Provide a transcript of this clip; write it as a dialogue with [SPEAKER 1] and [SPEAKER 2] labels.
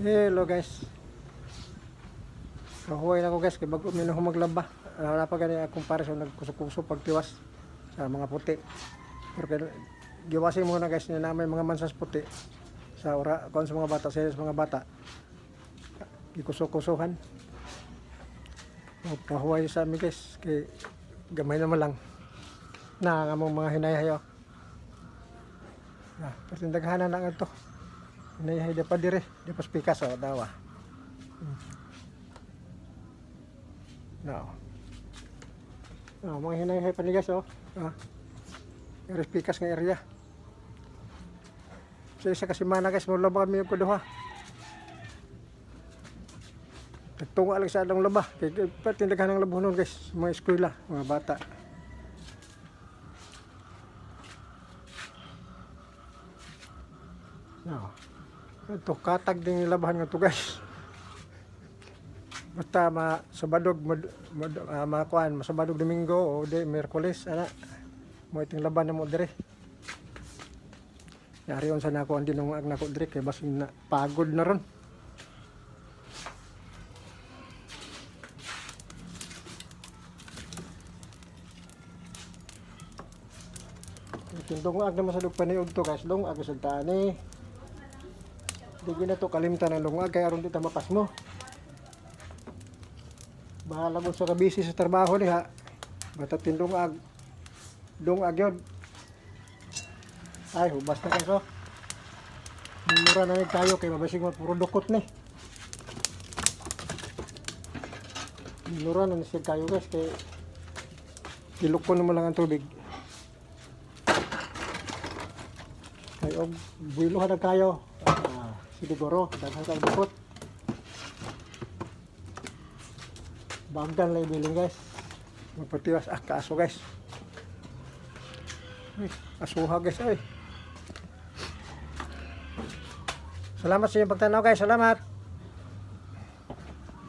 [SPEAKER 1] Hello guys. Kahuway na ko guys kay bago mi maglaba. Wala pa gani akong comparison nagkusog-kusog pagtiwas sa mga puti. Pero kay giwasin mo na guys na may mga mansas puti sa ora kon sa mga bata sa mga bata. Gikusog-kusuhan. Kahuway sa amin guys kay gamay naman lang. Na nga mga hinayayo. Pertindaghanan na nga to. Hinayahay da pa dire, di pa spikas o dawa. No, mga hinayahay pa ni guys o. Yung spikas nga area. So isa kasi mana guys, mula ba kami yung kuduha. Tagtunga lang sa adang laba. Kaya pertindaghanan ng labunon guys, mga eskwela, mga bata. No. Ito katag din labahan nga to guys. Basta sabadog makuan, masabadog Domingo o di Miyerkules ana. Mo iting laban na mo dire. Yari on sa nako andin ng nako dire kay bas na pagod na ron. Tindong ag na masadog paniog to guys, dong ag sa tani. Di na to kalimtan ng lungag kaya aron di ta mapas mo. Bahala mo sa kabisi sa trabaho ni ha. Basta tindong ag dong ag yun. Ay hubas na kaso. Mura na tayo kay mabasig mo puro dukot ni. Mura na siya kayo guys kay ilukon mo lang ang tubig. Kayo builuhan na kayo. Siguro, dahil sa bukot. Bagdan lang biling guys. Magpatiwas, kaaso guys. Ay, asuha guys ay. Salamat sa inyong pagtanaw guys, salamat.